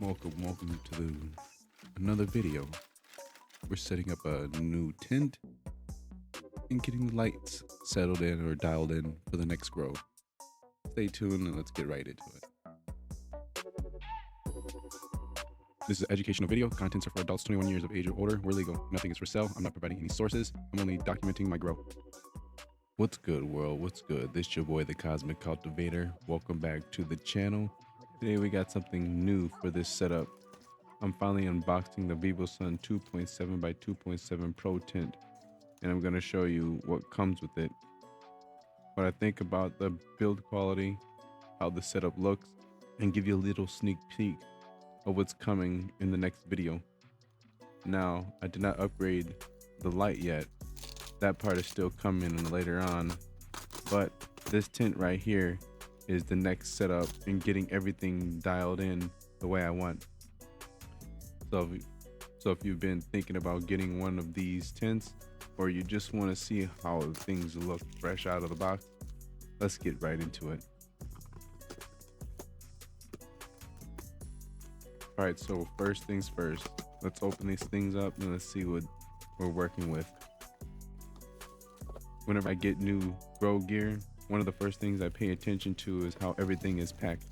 Welcome to another video. We're setting up a new tent and getting the lights settled in or dialed in for the next grow. Stay tuned and let's get right into it. This is an educational video. Contents are for adults 21 years of age or older. We're legal. Nothing is for sale. I'm not providing any sources. I'm only documenting my grow. What's good, world? What's good? This is your boy, the Cosmic Cultivator. Welcome back to the channel. Today we got something new for this setup. I'm finally unboxing the Vivosun 2.7x2.7 Pro tent, and I'm going to show you what comes with it, what I think about the build quality, how the setup looks, and give you a little sneak peek of what's coming in the next video. Now, I did not upgrade the light yet. That part is still coming later on, but this tent right here is the next setup in getting everything dialed in the way I want. So if you've been thinking about getting one of these tents, or you just want to see how things look fresh out of the box, let's get right into it. All right, so first things first, let's open these things up and let's see what we're working with. Whenever I get new grow gear, one of the first things I pay attention to is how everything is packed.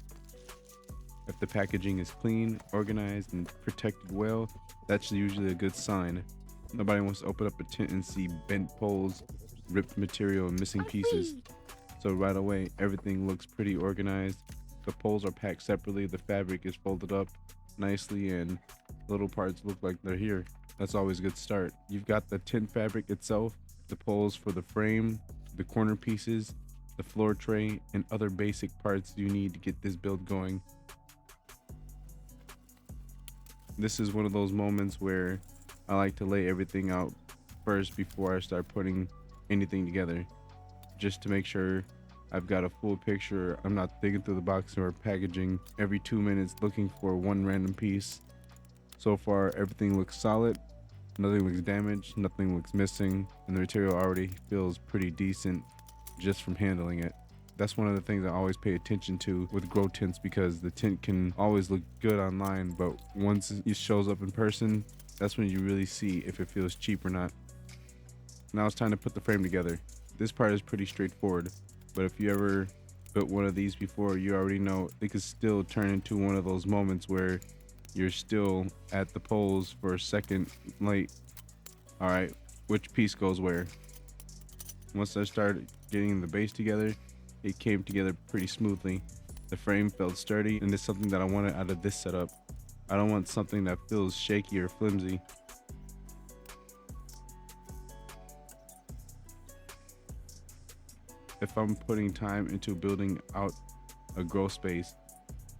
If the packaging is clean, organized, and protected well, that's usually a good sign. Nobody wants to open up a tent and see bent poles, ripped material, and missing pieces. So right away, everything looks pretty organized. The poles are packed separately, the fabric is folded up nicely, and little parts look like they're here. That's always a good start. You've got the tent fabric itself, the poles for the frame, the corner pieces, the floor tray, and other basic parts you need to get this build going. This is one of those moments where I like to lay everything out first before I start putting anything together, just to make sure I've got a full picture. I'm not digging through the box or packaging every 2 minutes looking for one random piece. So far, everything looks solid. Nothing looks damaged, nothing looks missing, and the material already feels pretty decent just from handling it. That's one of the things I always pay attention to with grow tents, because the tent can always look good online, but once it shows up in person, that's when you really see if it feels cheap or not. Now it's time to put the frame together. This part is pretty straightforward, but if you ever built one of these before, you already know it could still turn into one of those moments where you're still at the poles for a second late. All right, which piece goes where? Once I started getting the base together, it came together pretty smoothly. The frame felt sturdy, and it's something that I wanted out of this setup. I don't want something that feels shaky or flimsy. If I'm putting time into building out a grow space,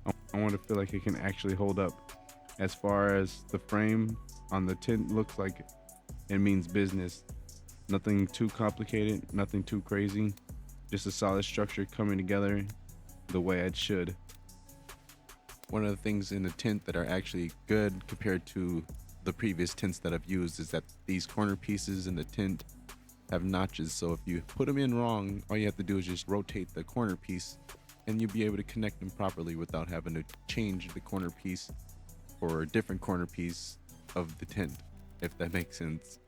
I want to feel like it can actually hold up. As far as the frame on the tent looks like, it means business. Nothing too complicated, nothing too crazy. Just a solid structure coming together the way it should. One of the things in the tent that are actually good compared to the previous tents that I've used is that these corner pieces in the tent have notches. So if you put them in wrong, all you have to do is just rotate the corner piece and you'll be able to connect them properly without having to change the corner piece for a different corner piece of the tent, if that makes sense.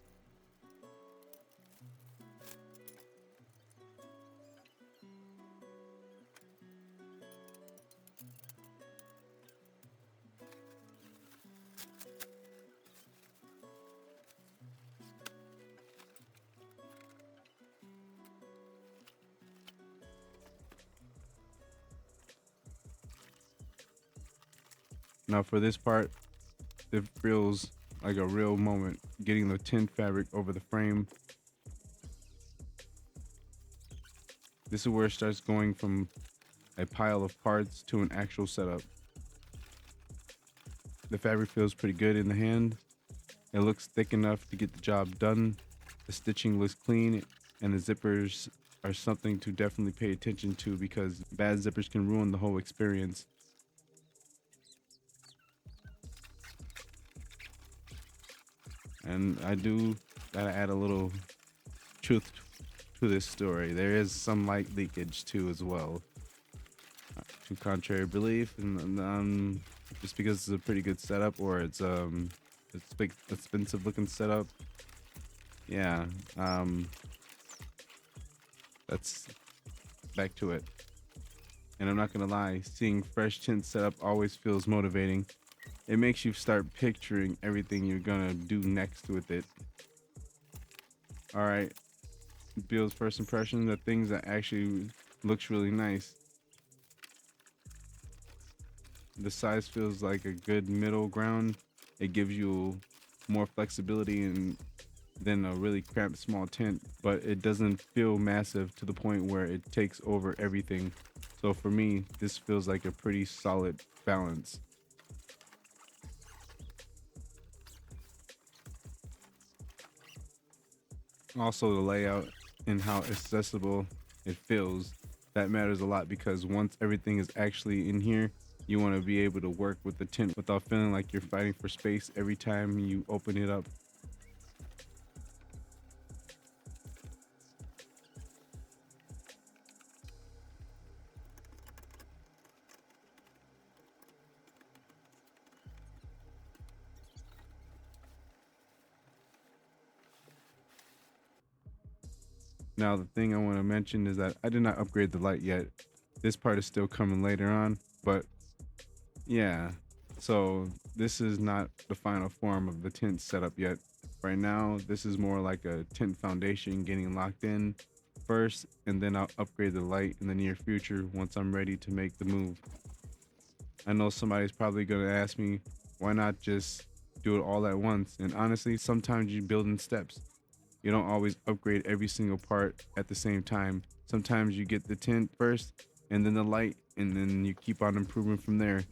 Now for this part, it feels like a real moment getting the tent fabric over the frame. This is where it starts going from a pile of parts to an actual setup. The fabric feels pretty good in the hand. It looks thick enough to get the job done. The stitching looks clean, and the zippers are something to definitely pay attention to, because bad zippers can ruin the whole experience. And I do gotta add a little truth to this story. There is some light leakage too as well. To contrary belief, and just because it's a pretty good setup, or it's big expensive looking setup. Yeah, that's back to it. And I'm not gonna lie, seeing fresh tint setup always feels motivating. It makes you start picturing everything you're gonna do next with it. All right, Bill's first impression, the things that actually looks really nice. The size feels like a good middle ground. It gives you more flexibility and than a really cramped small tent, but it doesn't feel massive to the point where it takes over everything. So for me, this feels like a pretty solid balance. Also, the layout and how accessible it feels, that matters a lot, because once everything is actually in here, you want to be able to work with the tent without feeling like you're fighting for space every time you open it up. Now, the thing I want to mention is that I did not upgrade the light yet. This part is still coming later on, but yeah. So this is not the final form of the tent setup yet. Right now, this is more like a tent foundation getting locked in first, and then I'll upgrade the light in the near future once I'm ready to make the move. I know somebody's probably going to ask me, why not just do it all at once? And honestly, sometimes you build in steps. You don't always upgrade every single part at the same time. Sometimes you get the tent first and then the light, and then you keep on improving from there.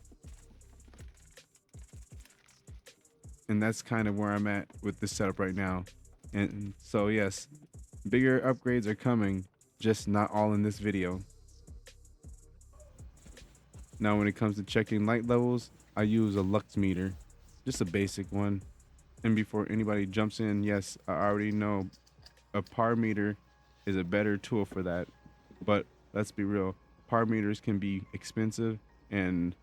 And that's kind of where I'm at with this setup right now. And so, yes, bigger upgrades are coming, just not all in this video. Now, when it comes to checking light levels, I use a lux meter, just a basic one. And before anybody jumps in, yes, I already know a par meter is a better tool for that. But let's be real, par meters can be expensive, and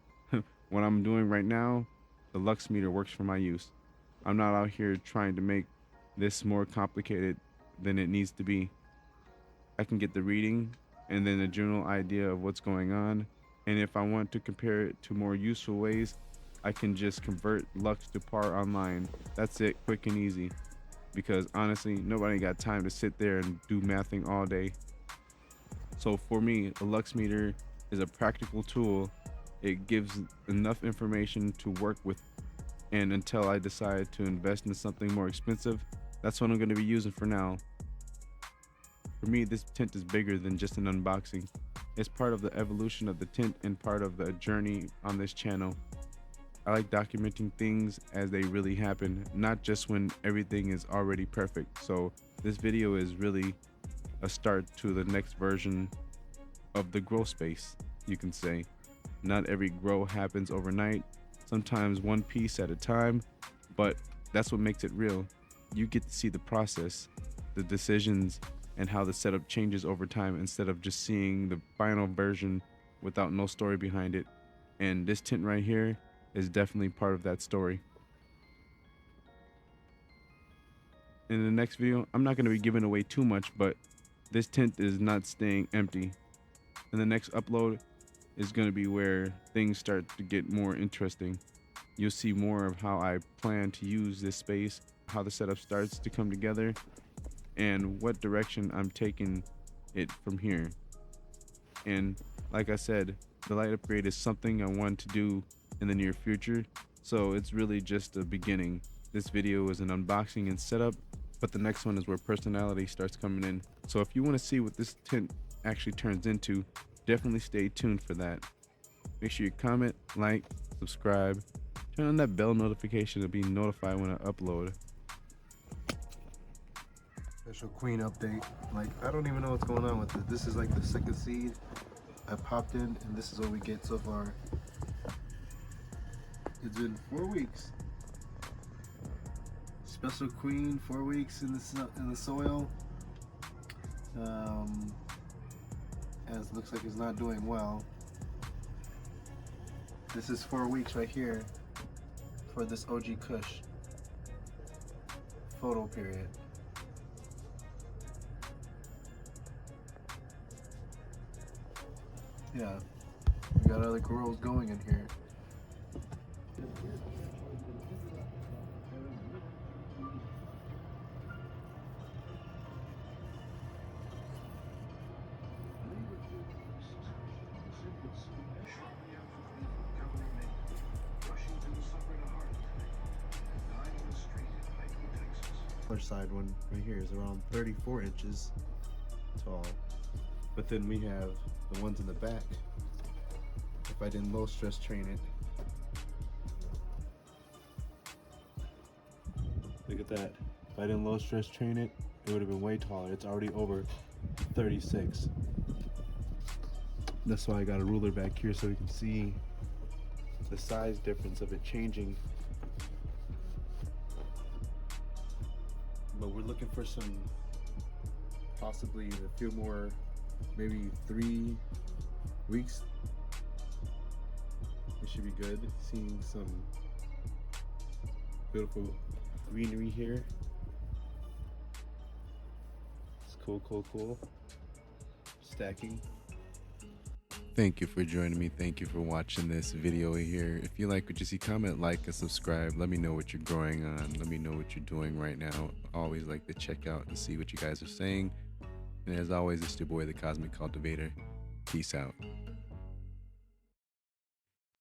what I'm doing right now, the lux meter works for my use. I'm not out here trying to make this more complicated than it needs to be. I can get the reading and then a general idea of what's going on. And if I want to compare it to more useful ways, I can just convert Lux to par online. That's it, quick and easy. Because honestly, nobody got time to sit there and do mathing all day. So for me, a Lux meter is a practical tool. It gives enough information to work with, and until I decide to invest in something more expensive, that's what I'm going to be using for now. For me, this tent is bigger than just an unboxing. It's part of the evolution of the tent and part of the journey on this channel. I like documenting things as they really happen, not just when everything is already perfect. So this video is really a start to the next version of the grow space, you can say. Not every grow happens overnight, sometimes one piece at a time, but that's what makes it real. You get to see the process, the decisions, and how the setup changes over time instead of just seeing the final version without no story behind it. And this tent right here is definitely part of that story. In the next video, I'm not going to be giving away too much, but this tent is not staying empty. In the next upload is going to be where things start to get more interesting. You'll see more of how I plan to use this space, how the setup starts to come together, and what direction I'm taking it from here. And like I said, the light upgrade is something I want to do in the near future, so it's really just a beginning. This video is an unboxing and setup, but the next one is where personality starts coming in. So if you want to see what this tent actually turns into, definitely stay tuned for that. Make sure you comment, like, subscribe, turn on that bell notification to be notified when I upload. Special queen update. Like, I don't even know what's going on with it. This is like the second seed I popped in, and this is what we get so far. It's been 4 weeks. Special queen, 4 weeks in the soil. As it looks like it's not doing well. This is 4 weeks right here for this OG Kush Photoperiod. Yeah, we got other growers going in here. Other side one right here is around 34 inches tall, but then we have the ones in the back. If I didn't low stress train it, look at that. If I didn't low stress train it, it would have been way taller. It's already over 36. That's why I got a ruler back here so we can see the size difference of it changing. But we're looking for some, possibly a few more, maybe 3 weeks. It should be good. Seeing some beautiful greenery here. It's cool, cool, cool. Stacking. Thank you for joining me. Thank you for watching this video here. If you like what you see, comment, like, and subscribe. Let me know what you're growing on. Let me know what you're doing right now. I always like to check out and see what you guys are saying. And as always, it's your boy, the Cosmic Cultivator. Peace out.